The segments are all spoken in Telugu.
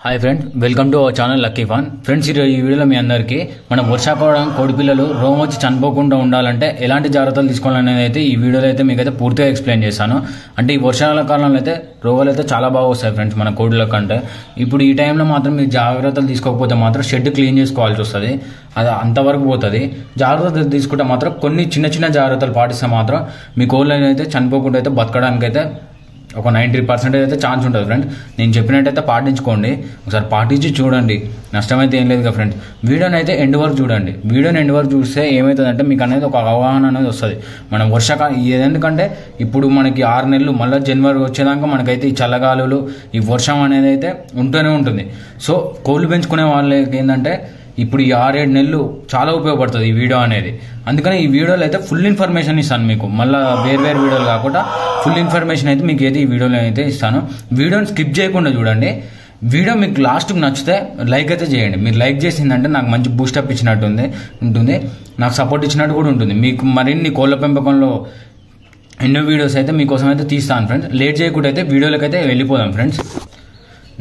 Hi friends, welcome to our channel lucky fan. Friends, ఈ వీడియోలో మీ అందరికీ మనం వర్షాకాలం కోడి పిల్లలు రోగం వచ్చి చనిపోకుండా ఉండాలంటే ఎలాంటి జాగ్రత్తలు తీసుకోవాలనేది అయితే ఈ వీడియోలో అయితే మీకైతే పూర్తిగా ఎక్స్ప్లెయిన్ చేశాను. అంటే ఈ వర్షాకాలంలో అయితే రోగాలు అయితే చాలా బాగా వస్తాయి ఫ్రెండ్స్ మన కోడిల కంటే. ఇప్పుడు ఈ టైంలో మాత్రం మీరు జాగ్రత్తలు తీసుకోకపోతే మాత్రం షెడ్ క్లీన్ చేసుకోవాల్సి వస్తుంది. అది అంతవరకు పోతుంది. జాగ్రత్తలు తీసుకుంటే మాత్రం కొన్ని చిన్న చిన్న జాగ్రత్తలు పాటిస్తే మాత్రం మీ కోళ్ళని అయితే చనిపోకుండా అయితే బతకడానికి అయితే ఒక 90% అయితే ఛాన్స్ ఉంటుంది ఫ్రెండ్స్. నేను చెప్పినట్టయితే పాటించుకోండి. ఒకసారి పాటించి చూడండి, నష్టమైతే ఏం లేదు కదా ఫ్రెండ్స్. వీడియోని అయితే ఎండ్ వరకు చూడండి. వీడియోని ఎండ్ వరకు చూస్తే ఏమవుతుందంటే మీకు అనేది ఒక అవగాహన అనేది వస్తుంది. మనం వర్షాకాలం ఎందుకంటే ఇప్పుడు మనకి 6 నెలలు మళ్ళీ జనవరి వచ్చేదాకా మనకైతే ఈ చల్లగాలులు ఈ వర్షం అనేది అయితే ఉంటూనే ఉంటుంది. సో కోళ్ళు పెంచుకునే వాళ్ళకి ఏంటంటే ఇప్పుడు ఈ 6-7 నెలలు చాలా ఉపయోగపడుతుంది ఈ వీడియో అనేది. అందుకని ఈ వీడియోలో అయితే ఫుల్ ఇన్ఫర్మేషన్ ఇస్తాను మీకు. మళ్ళీ వేరు వీడియోలు కాకుండా ఫుల్ ఇన్ఫర్మేషన్ అయితే మీకు అయితే ఈ వీడియోలో అయితే ఇస్తాను. వీడియోని స్కిప్ చేయకుండా చూడండి. వీడియో మీకు లాస్ట్కి నచ్చితే లైక్ అయితే చేయండి. మీరు లైక్ చేసిందంటే నాకు మంచి బూస్టప్ ఇచ్చినట్టు ఉంటుంది, నాకు సపోర్ట్ ఇచ్చినట్టు కూడా ఉంటుంది. మీకు మరిన్ని కోళ్ళ పెంపకంలో ఎన్నో వీడియోస్ అయితే మీకోసం అయితే తీస్తాను ఫ్రెండ్స్. లేట్ చేయకుండా అయితే వీడియోలోకి అయితే వెళ్ళిపోదాం ఫ్రెండ్స్.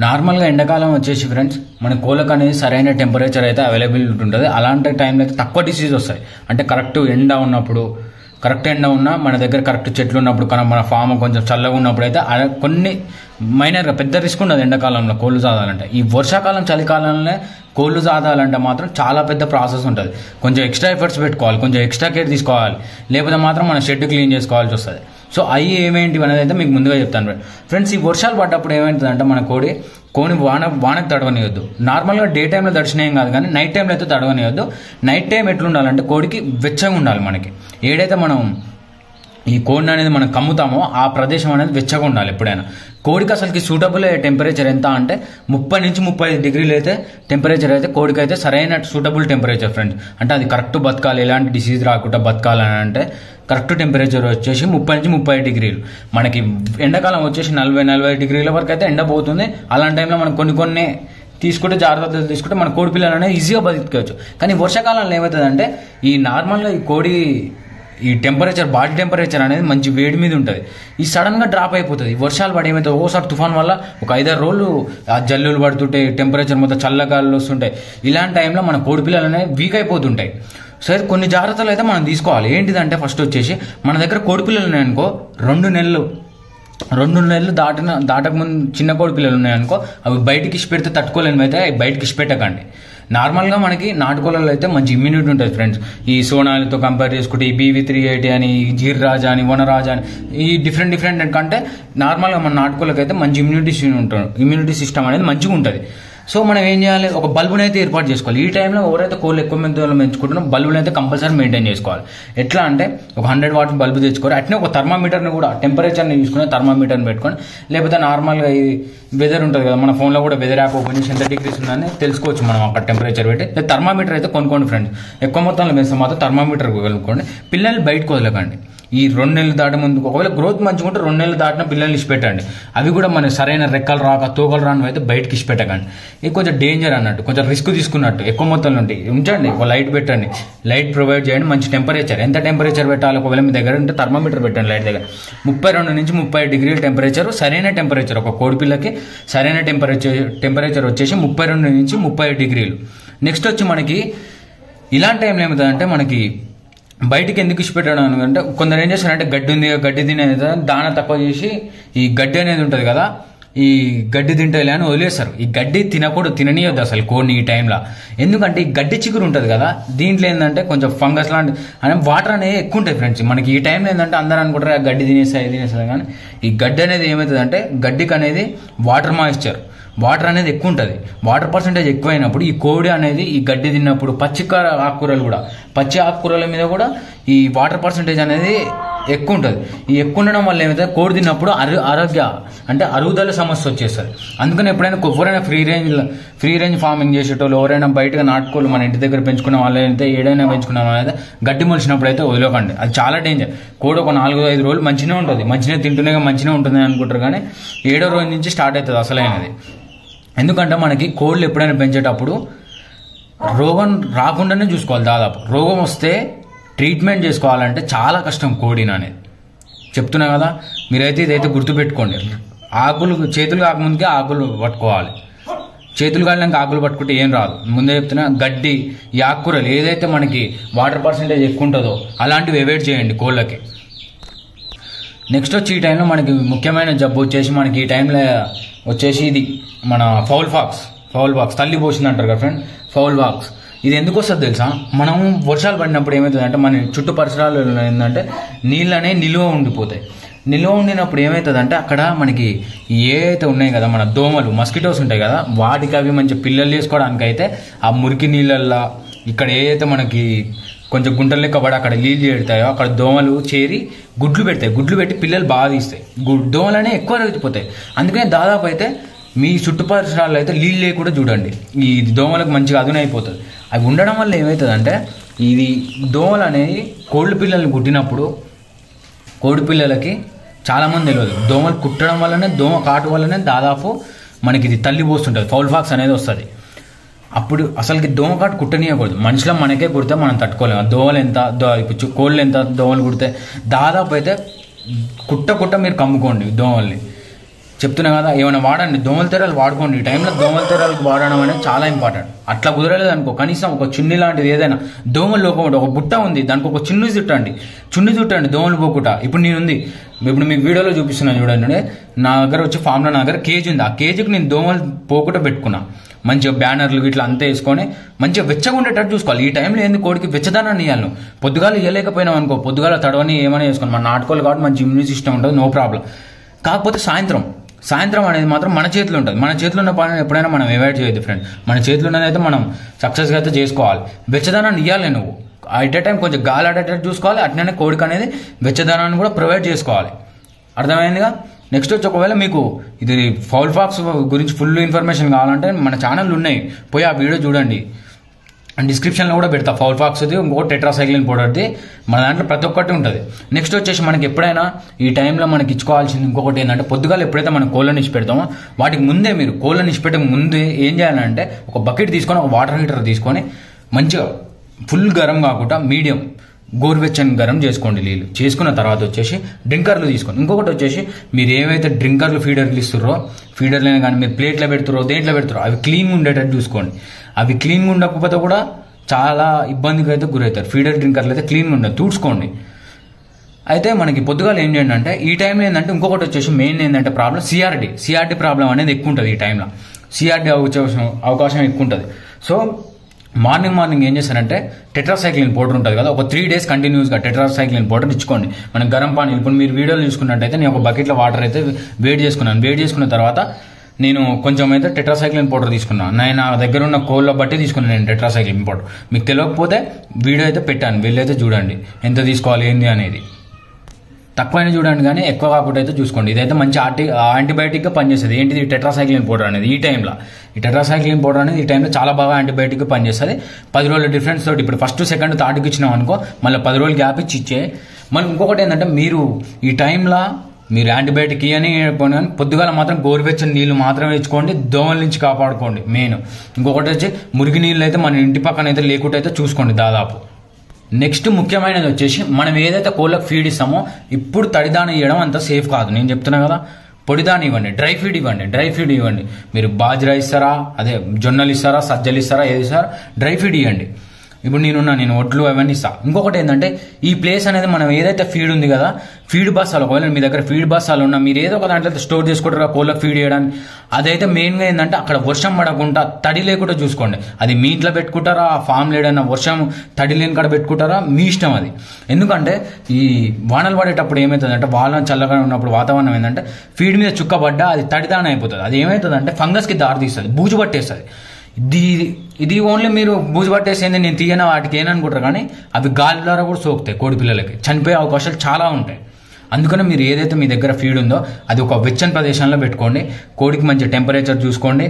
నార్మల్గా ఎండాకాలం వచ్చేసి ఫ్రెండ్స్ మన కోళ్ళకు అనేది సరైన టెంపరేచర్ అయితే అవైలబిలిటీ ఉంటుంది. అలాంటి టైంలో అయితే తక్కువ డిసీజ్ వస్తాయి. అంటే కరెక్ట్ ఎండ ఉన్నా మన దగ్గర కరెక్ట్ చెట్లు ఉన్నప్పుడు కానీ మన ఫామ్ కొంచెం చల్లగా ఉన్నప్పుడు అయితే కొన్ని మైనర్గా పెద్ద రిస్క్ ఉండదు ఎండాకాలంలో కోళ్ళు సాదాలంటే. ఈ వర్షాకాలం చలికాలంలో కోళ్ళు సాదాలంటే మాత్రం చాలా పెద్ద ప్రాసెస్ ఉంటుంది. కొంచెం ఎక్స్ట్రా ఎఫర్ట్స్ పెట్టుకోవాలి, కొంచెం ఎక్స్ట్రా కేర్ తీసుకోవాలి, లేకపోతే మాత్రం మన షెడ్ క్లీన్ చేసుకోవాల్సి వస్తుంది. సో అవి ఏమేంటివి అనేది అయితే మీకు ముందుగా చెప్తాను ఫ్రెండ్స్. ఈ వర్షాలు పడ్డప్పుడు ఏమవుతుందంటే మన కోడిని వానకు తడవనియొద్దు. నార్మల్గా డే టైంలో తడిచినాయేం కాదు, కానీ నైట్ టైంలో అయితే తడవనియొద్దు. నైట్ టైం ఎట్లుండాలంటే కోడికి వెచ్చగా ఉండాలి. మనకి ఏడైతే మనం ఈ కోడిని అనేది మనం కమ్ముతామో ఆ ప్రదేశం అనేది వెచ్చగా ఉండాలి ఎప్పుడైనా. కోడికి అసలుకి సూటబుల్ టెంపరేచర్ ఎంత అంటే 30 నుంచి 35 డిగ్రీలు అయితే టెంపరేచర్ అయితే కోడికి అయితే సరైన సూటబుల్ టెంపరేచర్ ఫ్రెండ్స్. అంటే అది కరెక్ట్ బతకాలి, ఎలాంటి డిసీజ్ రాకుండా బతకాలని అంటే కరెక్ట్ టెంపరేచర్ వచ్చేసి 30 నుంచి 35 డిగ్రీలు. మనకి ఎండాకాలం వచ్చేసి 40-45 డిగ్రీల వరకు అయితే ఎండ పోతుంది. అలాంటి టైంలో మనం కొన్ని తీసుకుంటే జాగ్రత్తలు తీసుకుంటే మన కోడి పిల్లలు అనేది ఈజీగా బతికోవచ్చు. కానీ వర్షాకాలంలో ఏమవుతుందంటే ఈ నార్మల్గా ఈ కోడి ఈ టెంపరేచర్ బాడీ టెంపరేచర్ అనేది మంచి వేడి మీద ఉంటుంది. ఈ సడన్గా డ్రాప్ అయిపోతుంది. వర్షాలు పడి ఏమైతే ఓసారి తుఫాన్ వల్ల ఒక 5-6 రోజులు ఆ జల్లులు పడుతుంటాయి, టెంపరేచర్ మొత్తం చల్లగాలు వస్తుంటాయి. ఇలాంటి టైంలో మన కోడి పిల్లలు అనేవి వీక్ అయిపోతుంటాయి. సరే, కొన్ని జాగ్రత్తలు అయితే మనం తీసుకోవాలి. ఏంటిదంటే ఫస్ట్ వచ్చేసి మన దగ్గర కోడి పిల్లలు ఉన్నాయనుకో 2 నెలలు దాటక ముందు చిన్న కోడి పిల్లలు ఉన్నాయనుకో అవి బయటికి ఇష్ట పెడితే తట్టుకోలేనివి అయితే బయటికి ఇష్ట పెట్టకండి. నార్మల్గా మనకి నాటుకోళ్ళలో అయితే మంచి ఇమ్యూనిటీ ఉంటుంది ఫ్రెండ్స్. ఈ సోనాలితో కంపేర్ చేసుకుంటే ఈ BV380 అని, జీర్రాజా అని, వనరాజా అని ఈ డిఫరెంట్ కంటే నార్మల్గా మన నాటుకోళ్ళకి అయితే మంచి ఇమ్యూనిటీ సిస్టమ్ అనేది మంచిగా ఉంటుంది. సో మనం ఏం చేయాలి, ఒక బల్బుని అయితే ఏర్పాటు చేసుకోవాలి. ఈ టైంలో ఎవరైతే కోళ్ళు ఎక్కువ మంది పెంచుకుంటున్నారో బల్బుని అయితే కంపల్సరీ మెయింటైన్ చేసుకోవాలి. ఎట్లా అంటే ఒక 100 వాట్ బల్బు తెచ్చుకోవాలి. అట్నే ఒక థర్మామీటర్ని కూడా టెంపరేచర్ని తీసుకుని థర్మామీటర్ని పెట్టుకొని, లేకపోతే నార్మల్గా ఈ వెదర్ ఉంటుంది కదా, మన ఫోన్లో కూడా వెదర్ యాప్ ఓపెన్ చేసి ఎంత డిగ్రీస్ ఉందని తెలుసుకోవచ్చు మనం అక్కడ టెంపరేచర్ పెట్టి. థర్మామీటర్ అయితే కొనుక్కోండి ఫ్రెండ్స్. ఎక్కువ మొత్తంలో పెంచితే మాత్రం థర్మామీటర్ కొనుక్కోండి. పిల్లల్ని బయటకు వదలకండి. ఈ 2 నెలలు దాటే ముందు ఒకవేళ గ్రోత్ మంచిగా ఉంటే 2 నెలలు దాటిన పిల్లల్ని ఇచ్చిపెట్టండి. అవి కూడా మన సరైన రెక్కలు రాక తోకలు రాని అయితే బయటకి ఇచ్చిపెట్టకండి. ఇది కొంచెం డేంజర్ అన్నట్టు, కొంచెం రిస్క్ తీసుకున్నట్టు. ఎక్కువ మొత్తంలో ఉంటే ఉంచండి, ఒక లైట్ పెట్టండి, లైట్ ప్రొవైడ్ చేయండి. మంచి టెంపరేచర్ ఎంత టెంపరేచర్ పెట్టాలి ఒకవేళ మీ దగ్గర ఉంటే థర్మామీటర్ పెట్టండి లైట్ దగ్గర. 32 నుంచి 30 డిగ్రీల టెంపరేచర్ సరైన టెంపరేచర్. ఒక కోడి పిల్లకి సరైన టెంపరేచర్ వచ్చేసి 32 నుంచి 30 డిగ్రీలు. నెక్స్ట్ వచ్చి మనకి ఇలాంటి టైంలో ఏమవుతుందంటే మనకి బయటికి ఎందుకు ఇచ్చిపెట్టడం అంటే కొందరు ఏం చేస్తారంటే గడ్డి తినేది దాన తక్కువ చేసి ఈ గడ్డి అనేది ఉంటుంది కదా, ఈ గడ్డి తింటేలే అని వదిలేస్తారు. ఈ గడ్డి తిననీయొద్దు అసలు కోడిని ఈ టైంలో. ఎందుకంటే ఈ గడ్డి చిగురు ఉంటుంది కదా, దీంట్లో ఏంటంటే కొంచెం ఫంగస్ లాంటి అని వాటర్ అనేది ఎక్కువ ఉంటాయి ఫ్రెండ్స్. మనకి ఈ టైంలో ఏంటంటే అందరూ అనుకుంటారు గడ్డి తినేస్తారు, కానీ ఈ గడ్డి అనేది ఏమవుతుందంటే గడ్డికి అనేది వాటర్ అనేది ఎక్కువ ఉంటుంది. వాటర్ పర్సెంటేజ్ ఎక్కువైనప్పుడు ఈ కోడి అనేది ఈ గడ్డి తిన్నప్పుడు పచ్చి ఆకుకూరల మీద కూడా ఈ వాటర్ పర్సెంటేజ్ అనేది ఎక్కువ ఉంటుంది. ఈ ఎక్కువ ఉండడం వల్ల ఏమైతే కోడి తిన్నప్పుడు అరుగుదల సమస్య వచ్చేస్తుంది. అందుకని ఎప్పుడైనా ఎవరైనా ఫ్రీ రేంజ్ ఫార్మింగ్ చేసేటోళ్ళు, ఎవరైనా బయటగా నాటుకోళ్ళు మన ఇంటి దగ్గర పెంచుకున్న వాళ్ళైతే ఏడైనా పెంచుకున్న వాళ్ళైతే గడ్డి మొలిచినప్పుడు అయితే వదలకండి. అది చాలా డేంజర్. కోడి ఒక 4-5 రోజులు మంచిగా ఉంటుంది, మంచిగా తింటూనే మంచిగా ఉంటుంది అనుకుంటారు, కానీ 7వ రోజు నుంచి స్టార్ట్ అవుతుంది అసలైనది. ఎందుకంటే మనకి కోళ్ళు ఎప్పుడైనా పెంచేటప్పుడు రోగం రాకుండానే చూసుకోవాలి. దాదాపు రోగం వస్తే ట్రీట్మెంట్ చేసుకోవాలంటే చాలా కష్టం కోడిని అనేది చెప్తున్నా కదా. మీరైతే ఇదైతే గుర్తుపెట్టుకోండి. చేతులు కాకముందుకే ఆకులు పట్టుకోవాలి. చేతులు కాళ్ళకి ఆకులు పట్టుకుంటే ఏం రాదు. ముందే చెప్తున్నా, గడ్డి, ఈ ఆకుకూరలు ఏదైతే మనకి వాటర్ పర్సెంటేజ్ ఎక్కువ ఉంటుందో అలాంటివి అవాయిడ్ చేయండి కోళ్ళకి. నెక్స్ట్ వచ్చి ఈ టైంలో మనకి ముఖ్యమైన జబ్బు వచ్చేసి మనకి ఈ టైంలో వచ్చేసి ఇది మన ఫౌల్ పాక్స్ తల్లి పోసింది అంటారు కదా ఫ్రెండ్. ఫౌల్ పాక్స్ ఇది ఎందుకు వస్తుంది తెలుసా? మనం వర్షాలు పడినప్పుడు ఏమవుతుందంటే మన చుట్టూ పరిసరాలు ఏంటంటే నీళ్ళనే నిల్వ ఉండిపోతాయి. నిల్వ ఉండినప్పుడు ఏమవుతుందంటే అక్కడ మనకి ఏవైతే ఉన్నాయి కదా మన దోమలు, మస్కిటోస్ ఉంటాయి కదా, వాటికి అవి మంచి పిల్లలు చేసుకోవడానికి అయితే ఆ మురికి నీళ్ళల్లో ఇక్కడ ఏదైతే మనకి కొంచెం గుంటలు లెక్క పడి అక్కడ నీళ్ళు చేరుతాయో అక్కడ దోమలు చేరి గుడ్లు పెడతాయి. గుడ్లు పెట్టి పిల్లలు బాగా తీస్తాయి. దోమలనే ఎక్కువ రెచ్చిపోతాయి. అందుకని దాదాపు అయితే మీ చుట్టు పరిసరాల్లో అయితే నీళ్ళు లేకుండా చూడండి. ఈ దోమలకు మంచిగా అదును అయిపోతుంది. అవి ఉండడం వల్ల ఏమవుతుందంటే ఇది దోమలు అనేవి కోడి పిల్లల్ని కుట్టినప్పుడు కోడి పిల్లలకి చాలామంది తెలియదు, దోమలు కుట్టడం వల్లనే, దోమ కాటు వల్లనే దాదాపు మనకి ఇది తల్లి పోస్తుంటుంది, ఫౌల్ పాక్స్ అనేది వస్తుంది. అప్పుడు అసలుకి దోమ కాటు కుట్టనీయకూడదు. మనుషులం మనకే కుడితే మనం తట్టుకోలేము. దోమలు ఎంత, ఇప్పుడు కోళ్ళు ఎంత దోమలు కుడితే దాదాపు అయితే కుట్ట మీరు కమ్ముకోండి దోమల్ని. చెప్తున్నా కదా, ఏమైనా వాడండి, దోమల తెరాలు వాడుకోండి. ఈ టైంలో దోమల తెరాలకు వాడడం అనేది చాలా ఇంపార్టెంట్. అట్లా కుదరలేదు అనుకో, కనీసం ఒక చున్ని లాంటిది ఏదైనా దోమలు లోపల ఒక బుట్ట ఉంది, దానికి ఒక చున్ని చుట్టండి దోమలు పోకుండా. ఇప్పుడు నేనుంది, ఇప్పుడు మీకు వీడియోలో చూపిస్తున్నాను చూడండి. నా దగ్గర వచ్చి ఫామ్లో నా దగ్గర కేజీ ఉంది. ఆ కేజీకి నేను దోమలు పోకుండా పెట్టుకున్నా. మంచిగా బ్యానర్లు ఇట్లా అంతా వేసుకొని మంచిగా వెచ్చగా ఉండేటట్టు చూసుకోవాలి. ఈ టైంలో ఏంది, కోడికి వెచ్చదనాన్ని ఇవ్వాలి. పొద్దుగాలు ఇవ్వలేకపోయినాం అనుకో, పొద్దుగాల తడవని ఏమైనా వేసుకోండి. మన నాటుకోలు కాబట్టి మంచి ఇమ్యూనిటీ సిస్టమ్ ఉంటుంది, నో ప్రాబ్లం. కాకపోతే సాయంత్రం అనేది మాత్రం మన చేతిలో ఉంటుంది. మన చేతిలో ఉన్న పని ఎప్పుడైనా మనం అవాయిడ్ చేయొద్దు ఫ్రెండ్. మన చేతిలో ఉన్నది అయితే మనం సక్సెస్గా అయితే చేసుకోవాలి. వెచ్చదనాన్ని ఇవ్వాలి. నువ్వు అట్ ఏ టైం కొంచెం గాలి ఆడేటట్టు చూసుకోవాలి. అట్లనే కోడికి అనేది వెచ్చదనాన్ని కూడా ప్రొవైడ్ చేసుకోవాలి. అర్థమైందిగా? నెక్స్ట్ వచ్చి ఒకవేళ మీకు ఇది ఫౌల్ పాక్స్ గురించి ఫుల్ ఇన్ఫర్మేషన్ కావాలంటే మన ఛానల్ ఉన్నాయి, పోయి ఆ వీడియో చూడండి. అండ్ డిస్క్రిప్షన్లో కూడా పెడతా. ఫౌల్ పాక్స్ది, ఇంకొకటి టెట్రాసైక్లిన్ పౌడర్ది, మన దాంట్లో ప్రతి ఒక్కటి ఉంటుంది. నెక్స్ట్ వచ్చేసి మనకి ఎప్పుడైనా ఈ టైంలో మనకి ఇచ్చుకోవాల్సింది ఇంకొకటి ఏంటంటే, పొద్దుగాల ఎప్పుడైతే మనం కోళ్ళని ఇచ్చి పెడతామో వాటికి ముందే మీరు కోళ్ళని ఇచ్చి పెట్టే ముందే ఏం చేయాలంటే ఒక బకెట్ తీసుకొని, ఒక వాటర్ హీటర్ తీసుకొని మంచిగా ఫుల్ గరం కాకుండా మీడియం గోరువెచ్చని గరం చేసుకోండి నీళ్ళు. చేసుకున్న తర్వాత వచ్చేసి డ్రింకర్లు తీసుకోండి. ఇంకొకటి వచ్చేసి మీరు ఏవైతే డ్రింకర్లు ఫీడర్లు ఇస్తుర్రో, ఫీడర్లైనా కానీ మీరు ప్లేట్లో పెడుతుర్రో దేంట్లో పెడుతురో అవి క్లీన్గా ఉండేటట్టు చూసుకోండి. అవి క్లీన్గా ఉండకపోతే కూడా చాలా ఇబ్బందికి అయితే గురవుతారు. ఫీడర్ డ్రింకర్లు అయితే క్లీన్గా ఉండదు, తుడుచుకోండి. అయితే మనకి పొద్దుగాల ఏం చేయండి అంటే, ఈ టైంలో ఏంటంటే ఇంకొకటి వచ్చేసి మెయిన్ ఏంటంటే ప్రాబ్లం సిఆర్డి ప్రాబ్లం అనేది ఎక్కువ ఉంటుంది. ఈ టైంలో సిఆర్డి అవకాశం ఎక్కువ ఉంటుంది. సో మార్నింగ్ ఏం చేస్తారంటే టెట్రాసైక్లిన్ పౌడర్ ఉంటుంది కదా, ఒక 3 days కంటిన్యూస్గా టెట్రాసైక్లిన్ పౌడర్ ఇచ్చుకోండి. మనం గరం పానీ, ఇప్పుడు మీరు వీడియోలు చూసుకున్నట్టయితే నేను ఒక బకెట్లో వాటర్ అయితే వేడి చేసుకున్న తర్వాత నేను కొంచెం అయితే టెట్రాసైక్లిన్ పౌడర్ తీసుకున్నాను. నేను నా దగ్గర ఉన్న కోళ్ళ బట్టి తీసుకున్నాను నేను టెట్రాసైక్లిన్ పౌడర్. మీకు తెలియకపోతే వీడియో అయితే పెట్టాను, వెళ్ళైతే చూడండి ఎంత తీసుకోవాలి ఏంది అనేది. తక్కువైనా చూడండి కానీ ఎక్కువ కాకుండా అయితే చూసుకోండి. ఇదైతే మంచి యాంటీబయాటిక్గా పనిచేస్తుంది. ఏంటిది టెట్రాసైక్లిన్ పౌడర్ అనేది ఈ టైంలో. ఈ టెట్రాసైక్లిన్ పౌడర్ అనేది ఈ టైంలో చాలా బాగా యాంటీబయాటిక్గా పనిచేస్తుంది. 10 రోజుల డిఫరెన్స్ తోటి ఇప్పుడు ఫస్ట్ సెకండ్ థర్డ్కి ఇచ్చినాం అనుకో, మళ్ళీ 10 రోజులు గ్యాప్ ఇచ్చే. మళ్ళీ ఇంకొకటి ఏంటంటే, మీరు ఈ టైంలో మీరు యాంటీబయాటిక్ అని పొద్దుగాల మాత్రం గోరువెచ్చని నీళ్ళు మాత్రమే ఇచ్చుకోండి. దోమల నుంచి కాపాడుకోండి మెయిన్. ఇంకొకటి వచ్చి మురికి నీళ్ళు అయితే మన ఇంటి పక్కన అయితే లేకుండా అయితే చూసుకోండి దాదాపు. నెక్స్ట్ ముఖ్యమైనది వచ్చేసి, మనం ఏదైతే కోళ్ళకు ఫీడ్ ఇస్తామో ఇప్పుడు తడిదాన ఇవ్వడం అంత సేఫ్ కాదు. నేను చెప్తున్నా కదా, పొడిదాని ఇవ్వండి, డ్రై ఫీడ్ ఇవ్వండి. మీరు బాజ్రా ఇస్తారా, అదే జొన్నలు ఇస్తారా, సజ్జలు ఇస్తారా, ఏది ఇస్తారా, డ్రై ఫీడ్ ఇవ్వండి. ఇప్పుడు నేను ఒడ్లు అవన్నీ ఇస్తాను. ఇంకొకటి ఏంటంటే, ఈ ప్లేస్ అనేది మనం ఏదైతే ఫీడ్ ఉంది కదా, ఫీడ్ బస్సాలు, ఒకవేళ మీ దగ్గర ఫీడ్ బస్సాలు ఉన్నా మీరు ఏదో ఒక దాంట్లో స్టోర్ చేసుకుంటారు కోళ్ళకి ఫీడ్ చేయడానికి. అదైతే మెయిన్గా ఏంటంటే అక్కడ వర్షం పడకుండా తడి లేకుండా చూసుకోండి. అది మీ ఇంట్లో పెట్టుకుంటారా, ఆ ఫామ్ లేడన్నా వర్షం తడి లేని కాడ పెట్టుకుంటారా, మీ ఇష్టం అది. ఎందుకంటే ఈ వానలు పడేటప్పుడు ఏమవుతుందంటే, వాన చల్లగా ఉన్నప్పుడు వాతావరణం ఏంటంటే ఫీడ్ మీద చుక్క పడ్డా అది తడిదాన అయిపోతుంది. అది ఏమవుతుందంటే ఫంగస్కి దారితీస్తుంది, బూజు పట్టేస్తుంది. ఇది ఓన్లీ మీరు బూజు పట్టేసేది నేను తీయన వాటికి ఏననుకుంటారు, కానీ అవి గాలి ద్వారా కూడా సోకుతాయి. కోడి పిల్లలకి చనిపోయే అవకాశాలు చాలా ఉంటాయి. అందుకని మీరు ఏదైతే మీ దగ్గర ఫీడ్ ఉందో అది ఒక వెచ్చని ప్రదేశంలో పెట్టుకోండి. కోడికి మంచి టెంపరేచర్ చూసుకోండి.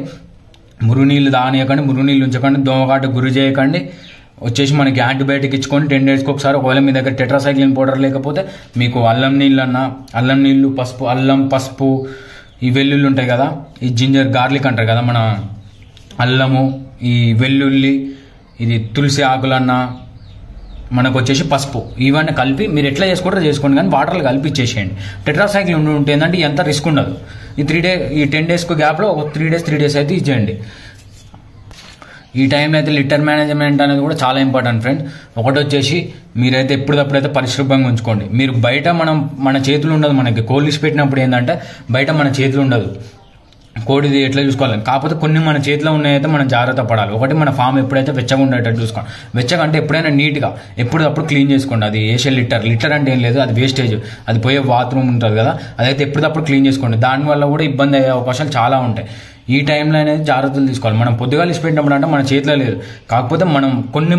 మురుగునీళ్ళు దానియకండి, మురుగునీళ్ళు ఉంచకండి, దోమకాటు గురి చేయకండి. వచ్చేసి మనకి యాంటీబయాటిక్ ఇచ్చుకొని 10 daysకి ఒకసారి. ఒకవేళ మీ దగ్గర టెట్రాసైక్లిన్ పౌడర్ లేకపోతే మీకు అల్లం నీళ్ళు, పసుపు, ఈ వెల్లుల్లి ఉంటాయి కదా, ఈ జింజర్ గార్లిక్ అంటారు కదా, మన అల్లము, ఈ వెల్లుల్లి, ఇది తులసి ఆకులన్నా, మనకు వచ్చేసి పసుపు, ఇవన్నీ కలిపి మీరు ఎట్లా చేసుకుంటారో చేసుకోండి, కానీ వాటర్లో కలిపి ఇచ్చేసేయండి. టెట్రాసైక్లిన్ ఉంటే ఏంటంటే ఎంత రిస్క్ ఉండదు. ఈ 10 days గ్యాప్లో ఒక 3 days అయితే ఇచ్చేయండి. ఈ టైంలో అయితే లిటర్ మేనేజ్మెంట్ అనేది కూడా చాలా ఇంపార్టెంట్ ఫ్రెండ్. ఒకటి వచ్చేసి మీరైతే ఎప్పుడప్పుడైతే పరిశుభ్రంగా ఉంచుకోండి. మీరు బయట మన చేతులు ఉండదు, మనకి కోళ్ళు ఇచ్చి పెట్టినప్పుడు ఏంటంటే బయట మన చేతులు ఉండదు కోడిది ఎట్లా చూసుకోవాలని. కాకపోతే కొన్ని మన చేతిలో ఉన్నాయైతే మనం జాగ్రత్త పడాలి. ఒకటి మన ఫామ్ ఎప్పుడైతే వెచ్చగా ఉండేటట్టు చూసుకోండి. వెచ్చగా అంటే ఎప్పుడైనా నీట్గా ఎప్పుడప్పుడు క్లీన్ చేసుకోండి. అది వేసే లిటర్ అంటే ఏం లేదు, అది వేస్టేజ్, అది పోయే బాత్రూమ్ ఉంటుంది కదా, అదైతే ఎప్పుడప్పుడు క్లీన్ చేసుకోండి. దానివల్ల కూడా ఇబ్బంది అయ్యే అవకాశాలు చాలా ఉంటాయి. ఈ టైంలో అనేది జాగ్రత్తలు తీసుకోవాలి. మనం పొద్దుగా ఇచ్చిపెట్టినప్పుడు అంటే మన చేతిలో లేదు, కాకపోతే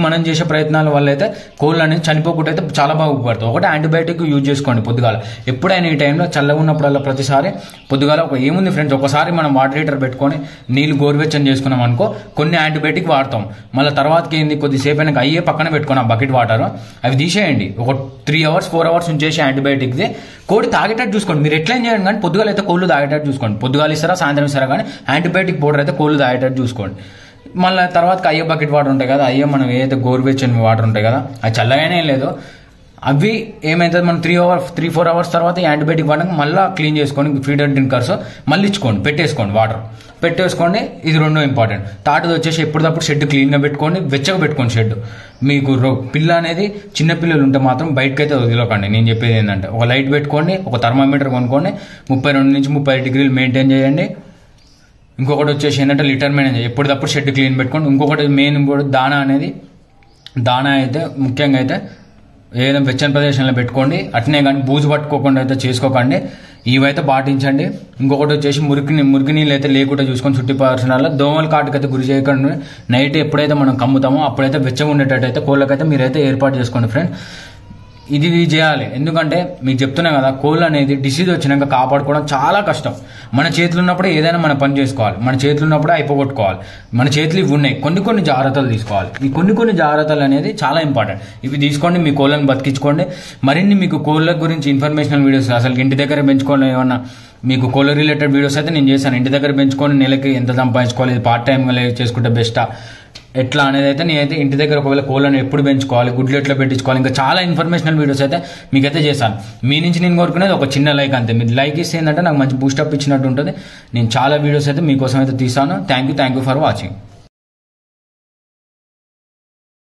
మనం చేసే ప్రయత్నాల వల్ల అయితే కోళ్ళు అనేది చనిపోకుండా అయితే చాలా బాగా ఉపయోగపడుతుంది. ఒకటి యాంటీబయాటిక్ యూజ్ చేసుకోండి పొద్దుగాల. ఎప్పుడైనా ఈ టైంలో చల్లగా ఉన్నప్పుడల్లా ప్రతిసారి పొద్దుగాల ఏముంది ఫ్రెండ్స్, ఒకసారి మనం వాటర్ హీటర్ పెట్టుకొని నీళ్ళు గోరువెచ్చని చేసుకున్నాం అనుకో, కొన్ని యాంటీబయాటిక్ వాడతాం. మళ్ళీ తర్వాతకి ఏంది కొద్దిసేపు అయినా అయ్యే పక్కన పెట్టుకుని ఆ బకెట్ వాటర్ అవి తీసేయండి. ఒక 3 hours 4 hours ఉంచేసి యాంటీబయాటిక్ది కోడి తాగేటట్టు చూసుకోండి. మీరు ఎట్లా చేయండి కానీ పొద్దుగాల అయితే కోళ్ళు తాగేటట్టు చూసుకోండి. పొద్దుగాల ఇస్తారా సాయంత్రం ఇస్తారా కానీ యాంటీబయాటిక్ పౌడర్ అయితే కోళ్ళు తాగేటట్టు చూసుకోండి. మళ్ళీ తర్వాత అయ్యే బకెట్ వాటర్ ఉంటాయి కదా, అయ్యే మనం ఏదైతే గోరువెచ్చని వాటర్ ఉంటాయి కదా, అది చల్లగానే లేదు, అవి ఏమైతుంది మనం 3-4 hours తర్వాత యాంటీబయాటిక్ వాడక మళ్ళీ క్లీన్ చేసుకొని ఫీడర్ డ్రింకర్స్ మళ్ళీ ఇచ్చుకోండి, పెట్టేసుకోండి, వాటర్ పెట్టేసుకోండి. ఇది రెండో ఇంపార్టెంట్. థర్డ్ది వచ్చేసి ఎప్పటికప్పుడు షెడ్ క్లీన్గా పెట్టుకోండి, వెచ్చగా పెట్టుకోండి షెడ్. మీకు పిల్ల అనేది చిన్న పిల్లలు ఉంటే మాత్రం బయటకైతే వదిలేకండి. నేను చెప్పేది ఏంటంటే ఒక లైట్ పెట్టుకోండి, ఒక థర్మామీటర్ కొనుక్కోండి, 32 నుంచి 30 degrees మెయింటైన్ చేయండి. ఇంకొకటి వచ్చేసి ఏంటంటే లిటర్ మేనేజ్ ఎప్పటికప్పుడు షెడ్ క్లీన్ పెట్టుకోండి. ఇంకొకటి మెయిన్ కూడా దానా అయితే ముఖ్యంగా అయితే ఏదైనా వెచ్చని ప్రదేశంలో పెట్టుకోండి. అట్నే కానీ బూజు పట్టుకోకుండా అయితే చేసుకోకండి. ఇవైతే పాటించండి. ఇంకొకటి వచ్చేసి మురికి నీళ్ళు అయితే లేకుండా చూసుకొని చుట్టి పరిసరాల్లో దోమల కాటుకైతే గురి చేయకండి. నైట్ ఎప్పుడైతే మనం కమ్ముతామో అప్పుడైతే వెచ్చగా ఉండేటట్టు అయితే కోళ్ళకైతే మీరైతే ఏర్పాటు చేసుకోండి ఫ్రెండ్. ఇది చేయాలి. ఎందుకంటే మీకు చెప్తున్నా కదా, కోళ్ళు అనేది డిసీజ్ వచ్చినాక కాపాడుకోవడం చాలా కష్టం. మన చేతులు ఉన్నప్పుడే ఏదైనా మన పని చేసుకోవాలి, మన చేతులు ఉన్నప్పుడే అయిపోగొట్టుకోవాలి. మన చేతులు ఇవి ఉన్నాయి, కొన్ని జాగ్రత్తలు తీసుకోవాలి. ఈ కొన్ని జాగ్రత్తలు అనేది చాలా ఇంపార్టెంట్. ఇవి తీసుకోండి, మీ కోళ్ళని బతికించుకోండి. మరిన్ని మీకు కోళ్ళ గురించి ఇన్ఫర్మేషనల్ వీడియోస్, అసలు ఇంటి దగ్గర పెంచుకోవాలి ఏమన్నా మీకు కోళ్ళ రిలేటెడ్ వీడియోస్ అయితే నేను చేశాను. ఇంటి దగ్గర పెంచుకొని నెలకి ఎంత సంపాదించుకోవాలి, ఇది పార్ట్ టైంగా చేసుకుంటే బెస్టా ఎట్లా అనేది అయితే నేనైతే ఇంటి దగ్గర ఒకవేళ కోళ్ళని ఎప్పుడు పెంచుకోవాలి, గుడ్లు ఎట్లా పెట్టించుకోవాలి, ఇంకా చాలా ఇన్ఫర్మేషనల్ వీడియోస్ అయితే మీకైతే చేశాను. మీ నుంచి నేను కోరుకునేది ఒక చిన్న లైక్ అంతే. మీరు లైక్ ఇస్తే ఏంటంటే నాకు మంచి బూస్టప్ ఇచ్చినట్టు ఉంటుంది. నేను చాలా వీడియోస్ అయితే మీకోసం అయితే తీసాను. Thank you for watching.